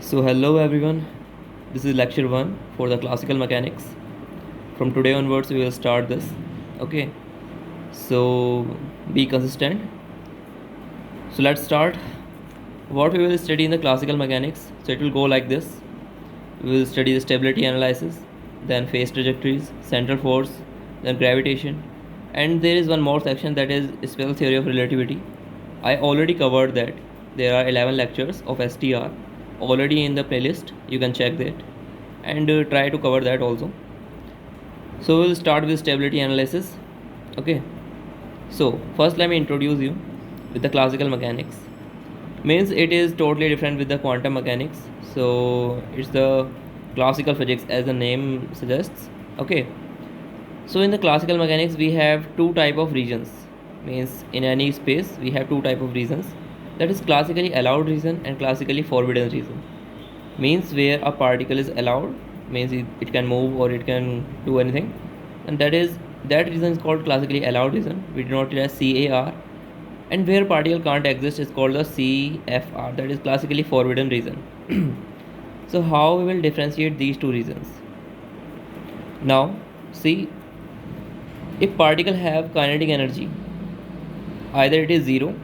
So hello everyone, this is lecture 1 for the classical mechanics. From today onwards we will start this. Okay, so be consistent. So let's start. What we will study in the classical mechanics, so it will go like this. We will study the stability analysis, then phase trajectories, central force, then gravitation, and there is one more section, that is special theory of relativity. I already covered that. There are 11 lectures of STR already in the playlist, you can check that and try to cover that also. So we'll start with stability analysis. Okay, so first let me introduce you with the classical mechanics. Means it is totally different with the quantum mechanics. So it's the classical physics as the name suggests. Okay, so in the classical mechanics we have two type of regions. Means in any space we have two type of regions, that is classically allowed region and classically forbidden region. Means where a particle is allowed, means it can move or it can do anything, and that region is called classically allowed region, we denote it as CAR. And where particle can't exist is called the CFR, that is classically forbidden region. So how we will differentiate these two regions? Now see, if particle have kinetic energy, either it is 0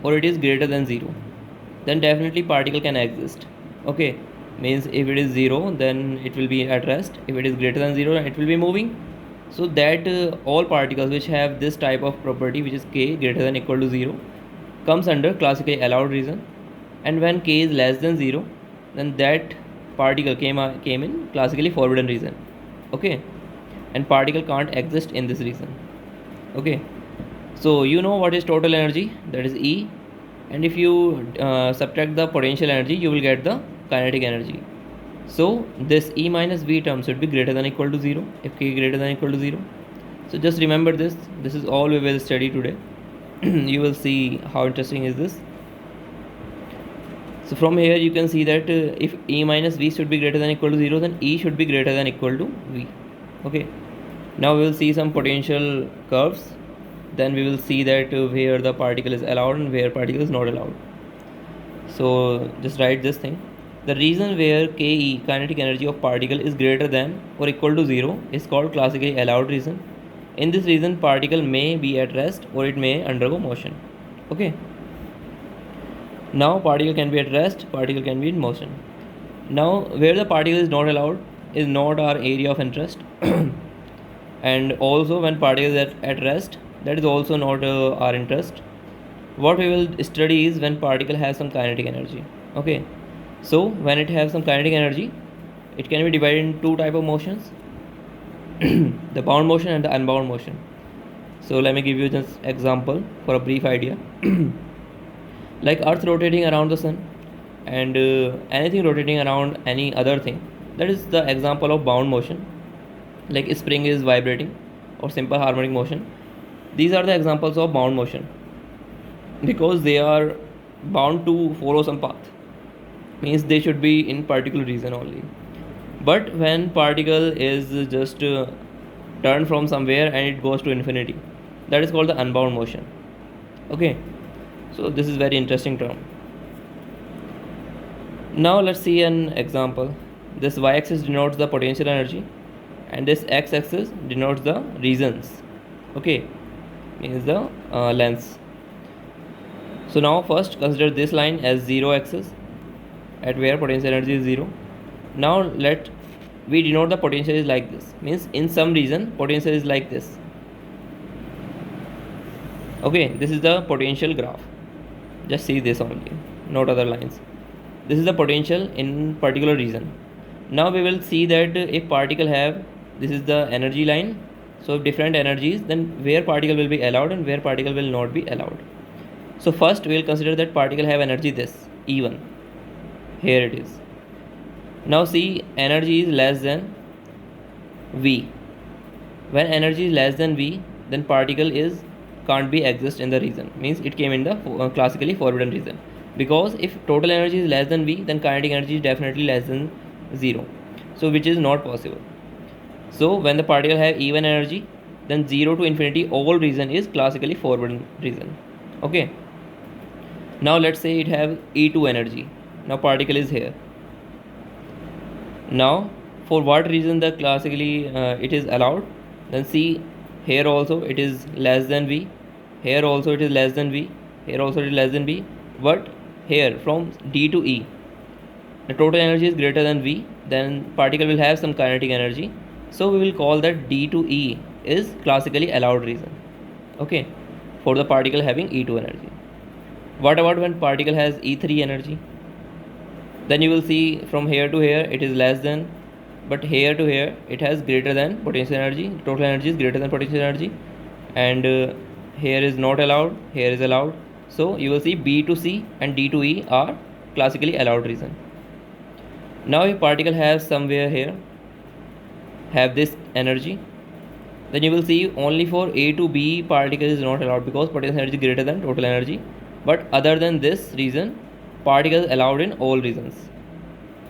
or it is greater than 0, then definitely particle can exist. Okay, means if it is 0 then it will be at rest, if it is greater than 0 then it will be moving. So that all particles which have this type of property, which is k greater than equal to 0, comes under classically allowed region, and when k is less than 0, then that particle came in classically forbidden region. Okay, and particle can't exist in this region. Okay, so you know what is total energy, that is E, and if you subtract the potential energy you will get the kinetic energy. So this E minus V term should be greater than equal to 0 if k greater than equal to 0. So just remember this is all we will study today. You will see how interesting is this. So from here you can see that if E minus V should be greater than equal to 0, then E should be greater than equal to V. Okay, now we will see some potential curves, then we will see that where the particle is allowed and where particle is not allowed. So just write this thing. The region where Ke, kinetic energy of particle, is greater than or equal to 0 is called classically allowed region. In this region particle may be at rest or it may undergo motion. Okay, now particle can be at rest, particle can be in motion. Now where the particle is not allowed is not our area of interest. And also when particle is at rest, that is also not our interest. What we will study is when particle has some kinetic energy. Okay, so when it has some kinetic energy, it can be divided in two type of motions, the bound motion and the unbound motion. So let me give you just example for a brief idea. Like earth rotating around the sun and anything rotating around any other thing, that is the example of bound motion. Like a spring is vibrating or simple harmonic motion, these are the examples of bound motion, because they are bound to follow some path, means they should be in particular region only. But when particle is just turned from somewhere and it goes to infinity, that is called the unbound motion. Okay, so this is very interesting term. Now let's see an example. This y-axis denotes the potential energy and this x-axis denotes the regions. Okay, means the lengths. So now first consider this line as 0 axis, at where potential energy is 0. Now let we denote the potential is like this, means in some region potential is like this. Okay, this is the potential graph, just see this only, not other lines. This is the potential in particular region. Now we will see that if particle have, this is the energy line, so different energies, then where particle will be allowed and where particle will not be allowed. So first we will consider that particle have energy this E1, here it is. Now see, energy is less than V. When energy is less than V, then particle is can't be exist in the region, means it came in the classically forbidden region, because if total energy is less than V, then kinetic energy is definitely less than 0, so which is not possible. So when the particle have even energy, then 0 to infinity all region is classically forbidden region. Okay, now let's say it have E2 energy. Now particle is here, Now for what reason the classically it is allowed, then see here also it is less than V, here also it is less than V, here also it is less than V, but here from D to E the total energy is greater than V, then particle will have some kinetic energy, so we will call that D to E is classically allowed reason, okay, for the particle having E2 energy. What about when particle has E3 energy? Then you will see from here to here it is less than, but here to here it has greater than potential energy, total energy is greater than potential energy, and here is not allowed, here is allowed. So you will see B to C and D to E are classically allowed reason. Now if particle has somewhere here have this energy, then you will see only for A to B particle is not allowed because potential energy is greater than total energy, but other than this reason particle is allowed in all reasons.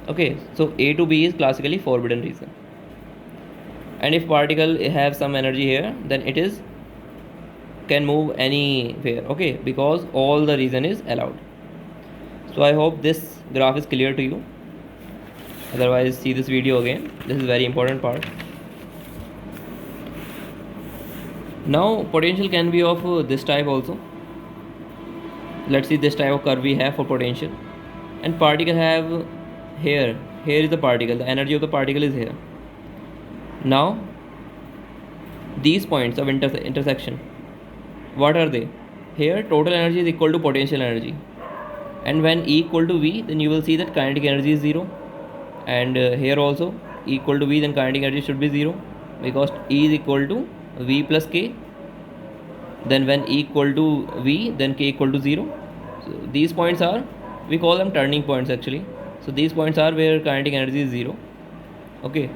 Okay, so A to B is classically forbidden reason. And if particle have some energy here, then it is can move anywhere, okay, because all the reason is allowed. So I hope this graph is clear to you. Otherwise see this video again, this is very important part. Now potential can be of this type also. Let's see this type of curve we have for potential, and particle have here is the particle, the energy of the particle is here. Now these points of intersection, what are they? Here total energy is equal to potential energy, and when E equal to V, then you will see that kinetic energy is 0, and here also E equal to V, then kinetic energy should be 0 because E is equal to V plus K. Then when E equal to V, then K equal to 0. So these points are, we call them turning points actually. So these points are where kinetic energy is 0. Okay,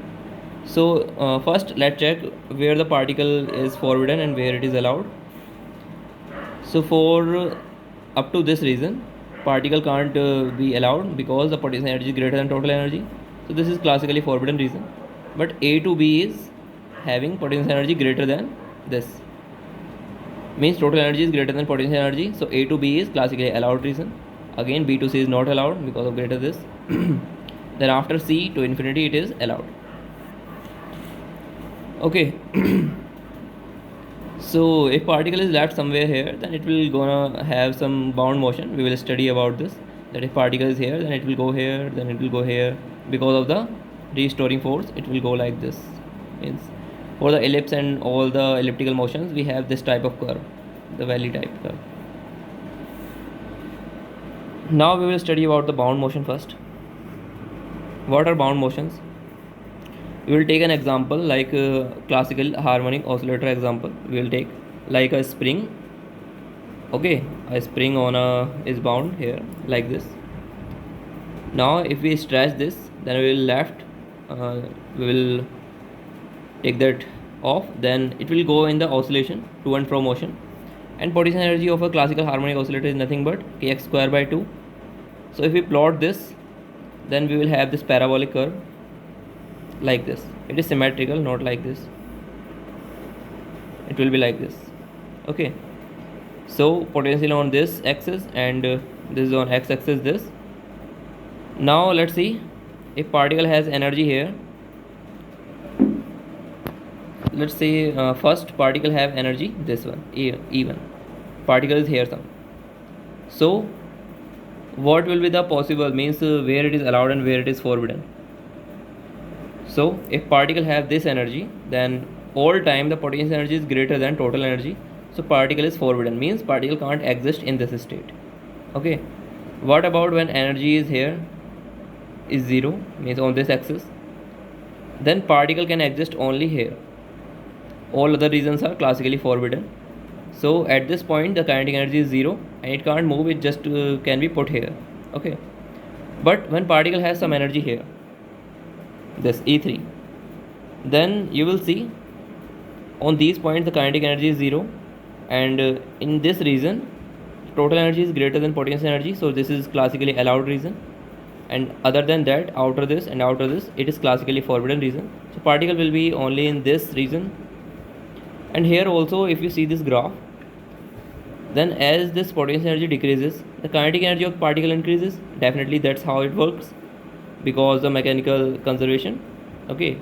so first let's check where the particle is forbidden and where it is allowed. So for up to this reason particle can't be allowed because the potential energy is greater than total energy, so this is classically forbidden reason. But A to B is having potential energy greater than this, means total energy is greater than potential energy, so A to B is classically allowed reason. Again B to C is not allowed because of greater this. Then after C to infinity it is allowed. Okay. So if particle is left somewhere here, then it will gonna have some bound motion. We will study about this, that if particle is here, then it will go here, then it will go here. Because of the restoring force, it will go like this. Means for the ellipse and all the elliptical motions, we have this type of curve, the valley type curve. Now we will study about the bound motion first. What are bound motions? We will take an example like classical harmonic oscillator example. We will take like a spring. Okay, a spring on a is bound here like this. Now if we stretch this, then we will left, we will take that off, then it will go in the oscillation, to and fro motion, and potential energy of a classical harmonic oscillator is nothing but kx square by 2. So if we plot this, then we will have this parabolic curve like this. It is symmetrical, not like this, it will be like this. Okay, so potential on this axis and this is on x-axis this. Now let's see if particle has energy here. Let's say first particle have energy, this one E1, particle is here some. So what will be the possible, means where it is allowed and where it is forbidden. So if particle have this energy, then all time the potential energy is greater than total energy, so particle is forbidden, means particle can't exist in this state. Okay, what about when energy is here is 0, means on this axis, then particle can exist only here. All other reasons are classically forbidden. So at this point the kinetic energy is 0 and it can't move, it just can be put here. Okay, but when particle has some energy here, this E3, then you will see on these points the kinetic energy is 0, and in this region total energy is greater than potential energy, so this is classically allowed reason. And other than that, outer this and outer this, it is classically forbidden reason. So particle will be only in this region. And here also if you see this graph, then as this potential energy decreases, the kinetic energy of particle increases. Definitely that's how it works, because the mechanical conservation. Okay.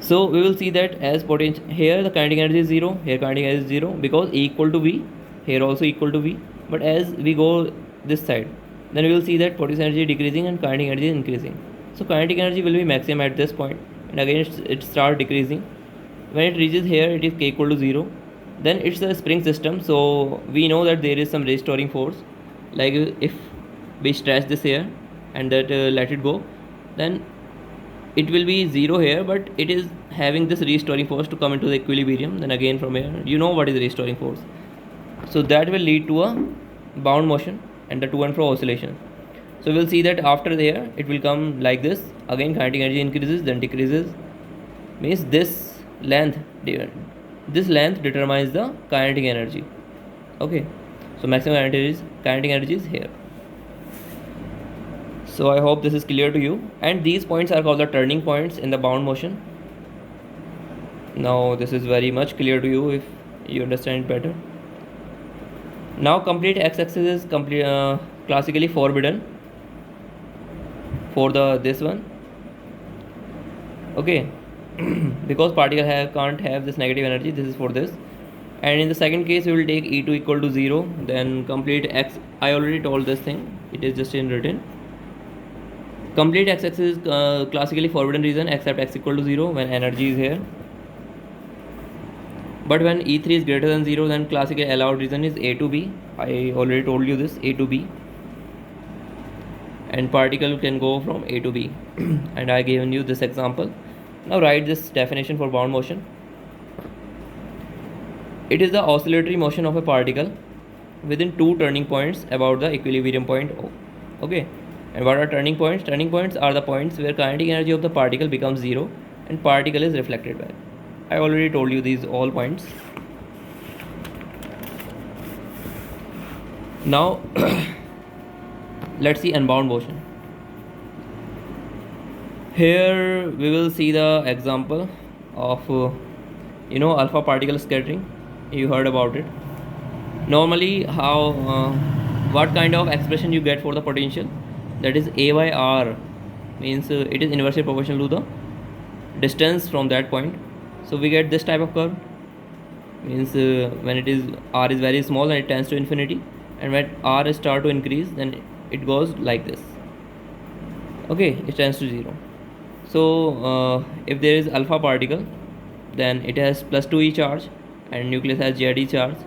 So we will see that as potential here the kinetic energy is 0, here kinetic energy is 0 because E equal to V, here also equal to V. But as we go this side, then we will see that potential energy decreasing and kinetic energy increasing. So kinetic energy will be maximum at this point, and again it starts decreasing. When it reaches here, it is K equal to 0. Then it's a spring system, so we know that there is some restoring force. Like if we stretch this here and that let it go, then it will be 0 here, but it is having this restoring force to come into the equilibrium. Then again from here, you know what is restoring force. So that will lead to a bound motion and the to and fro oscillation. So we'll see that after there it will come like this. Again kinetic energy increases, then decreases. Means this length determines the kinetic energy. Okay, so maximum kinetic energy is here. So I hope this is clear to you, and these points are called the turning points in the bound motion. Now this is very much clear to you if you understand it better. Now complete x-axis is classically forbidden for this one. Okay. Because particle can't have this negative energy. This is for this. And in the second case we will take E2 equal to 0, then complete x. I already told this thing, it is just in written. Complete x-axis is classically forbidden region except x equal to 0 when energy is here. But when E3 is greater than 0, then classically allowed region is A to B. I already told you this, A to B. And particle can go from A to B. And I given you this example. Now write this definition for bound motion. It is the oscillatory motion of a particle within two turning points about the equilibrium point O. Okay. And what are turning points? Turning points are the points where kinetic energy of the particle becomes 0 and particle is reflected back. I already told you these all points. Now let's see unbound motion. Here we will see the example of alpha particle scattering. You heard about it. Normally what kind of expression you get for the potential? That is A by R, means it is inversely proportional to the distance from that point. So we get this type of curve, means when it is R is very small and it tends to infinity, and when R is start to increase, then it goes like this. Okay, it tends to 0. So if there is alpha particle, then it has plus 2e charge and nucleus has ZE charge,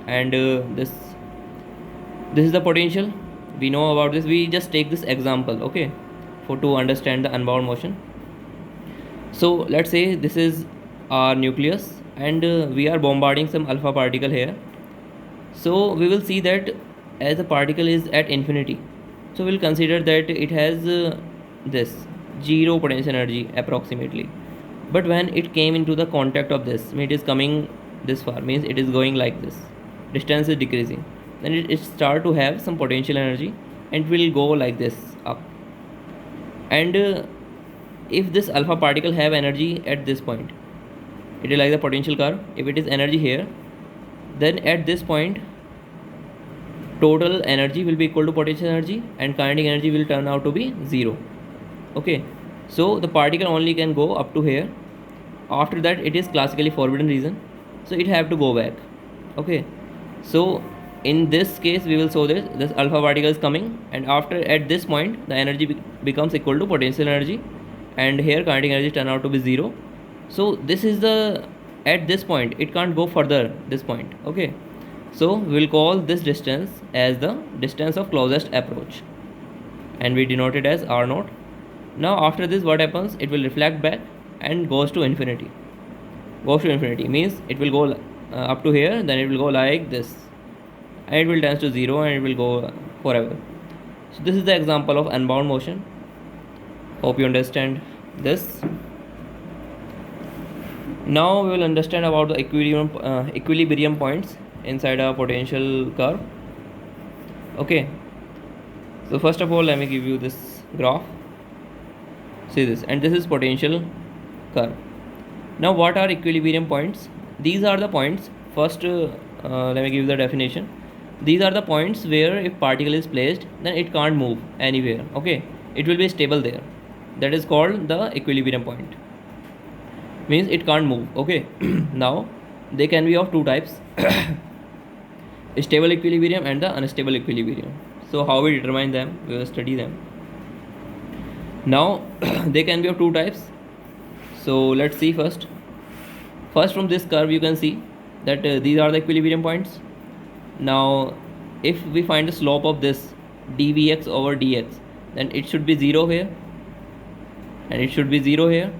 and this is the potential. We know about this. We just take this example, okay, to understand the unbound motion. So let's say this is our nucleus, and we are bombarding some alpha particle here. So we will see that as the particle is at infinity, so we'll consider that it has this 0 potential energy approximately. But when it came into the contact of this, it is coming this far, means it is going like this, distance is decreasing, then it start to have some potential energy and it will go like this up. And if this alpha particle have energy at this point, it is like the potential curve. If it is energy here, then at this point total energy will be equal to potential energy and kinetic energy will turn out to be 0. Okay, so the particle only can go up to here. After that it is classically forbidden region, so it have to go back. Okay, so in this case we will show this alpha particle is coming, and after at this point the energy becomes equal to potential energy, and here kinetic energy turn out to be 0. So this is the at this point it can't go further this point. Okay, so we will call this distance as the distance of closest approach, and we denote it as R0. Now after this what happens, it will reflect back and goes to infinity. Goes to infinity means it will go up to here, then it will go like this, and it will tend to 0 and it will go forever. So this is the example of unbound motion. Hope you understand this. Now we will understand about the equilibrium points inside a potential curve. Okay, so first of all let me give you this graph. See this, and this is potential curve. Now what are equilibrium points? These are the points. First let me give the definition. These are the points where if particle is placed, then it can't move anywhere. Okay, it will be stable there. That is called the equilibrium point. Means it can't move. Okay. Now they can be of two types: stable equilibrium and the unstable equilibrium. So how we determine them? We will study them. Now they can be of two types. So let's see first. First, from this curve you can see that these are the equilibrium points. Now if we find the slope of this dvx over dx, then it should be 0 here and it should be 0 here.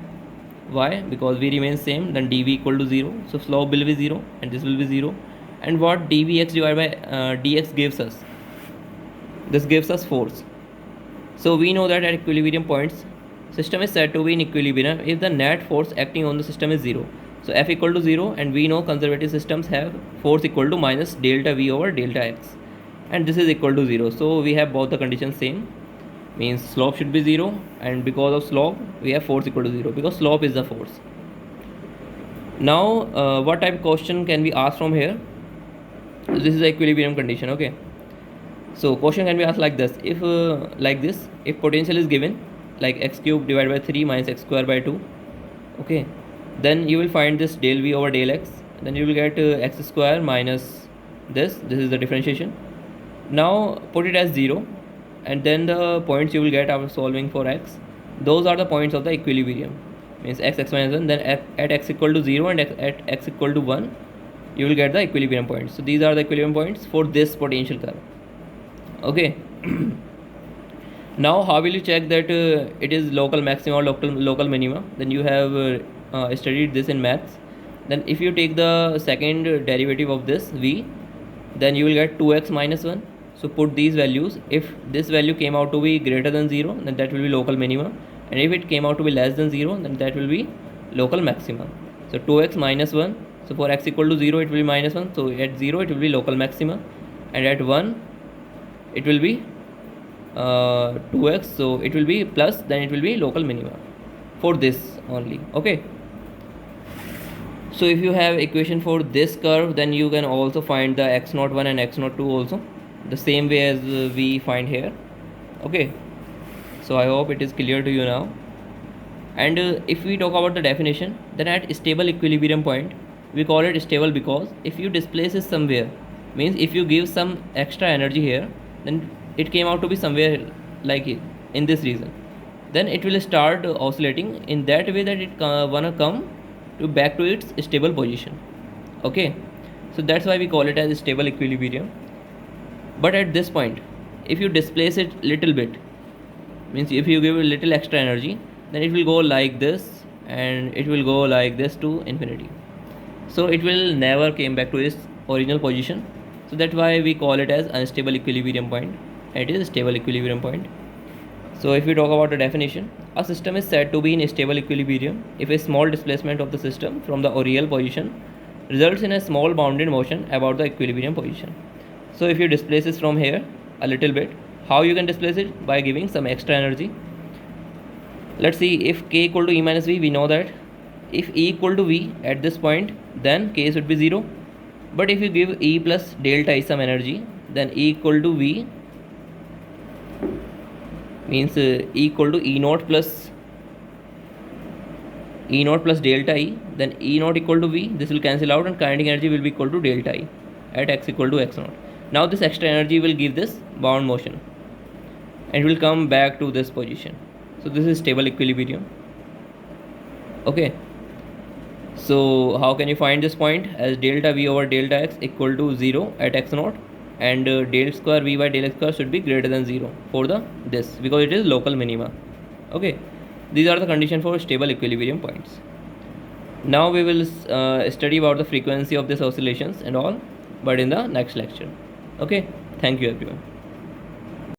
Why? Because we remain same, then dv equal to 0, so slope will be 0 and this will be 0. And what dvx divided by dx gives us? This gives us force. So we know that at equilibrium points, system is said to be in equilibrium if the net force acting on the system is 0. So F equal to 0, and we know conservative systems have force equal to minus delta V over delta X, and this is equal to 0. So we have both the conditions same, means slope should be 0, and because of slope we have force equal to 0 because slope is the force. Now what type of question can we ask from here? This is the equilibrium condition. Okay, so question can be asked like this: if like this, if potential is given like x cube divided by 3 minus x square by 2, okay, then you will find this del v over del x, then you will get x square minus this is the differentiation. Now put it as 0, and then the points you will get after solving for x, those are the points of the equilibrium, means x minus 1, then at x equal to 0 and at x equal to 1 you will get the equilibrium points. So these are the equilibrium points for this potential curve. Okay. Now how will you check that it is local maxima or local minima? Then you have studied this in maths. Then if you take the second derivative of this v, then you will get 2x minus 1. So put these values. If this value came out to be greater than 0, then that will be local minima, and if it came out to be less than 0, then that will be local maxima. So 2x minus 1, so for x equal to 0 it will be minus 1, so at 0 it will be local maxima, and at 1 it will be 2x, so it will be plus, then it will be local minima for this only. Okay, so if you have equation for this curve, then you can also find the x01 and x02 also the same way as we find here. Okay, so I hope it is clear to you now. And if we talk about the definition, then at stable equilibrium point we call it stable because if you displace it somewhere, means if you give some extra energy here, then it came out to be somewhere like in this region, then it will start oscillating in that way that it wanna come to back to its stable position. Okay, so that's why we call it as stable equilibrium. But at this point, if you displace it little bit, means if you give a little extra energy, then it will go like this and it will go like this to infinity, so it will never came back to its original position. So that's why we call it as unstable equilibrium point. It is a stable equilibrium point. So if we talk about the definition, a system is said to be in stable equilibrium if a small displacement of the system from the original position results in a small bounded motion about the equilibrium position. So if you displace this from here a little bit, how you can displace it? By giving some extra energy. Let's see, if k equal to E minus V, we know that if E equal to V at this point, then k should be 0. But if you give E plus delta E some energy, then E equal to V means E equal to E naught plus delta E, then E naught equal to V, this will cancel out and kinetic energy will be equal to delta E at x equal to x naught. Now this extra energy will give this bound motion and will come back to this position. So this is stable equilibrium. Okay, so how can you find this point? As delta V over delta x equal to 0 at x naught, and del square V by del x square should be greater than 0 for this because it is local minima. Okay, these are the conditions for stable equilibrium points. Now we will study about the frequency of these oscillations and all, but in the next lecture. Okay, thank you everyone.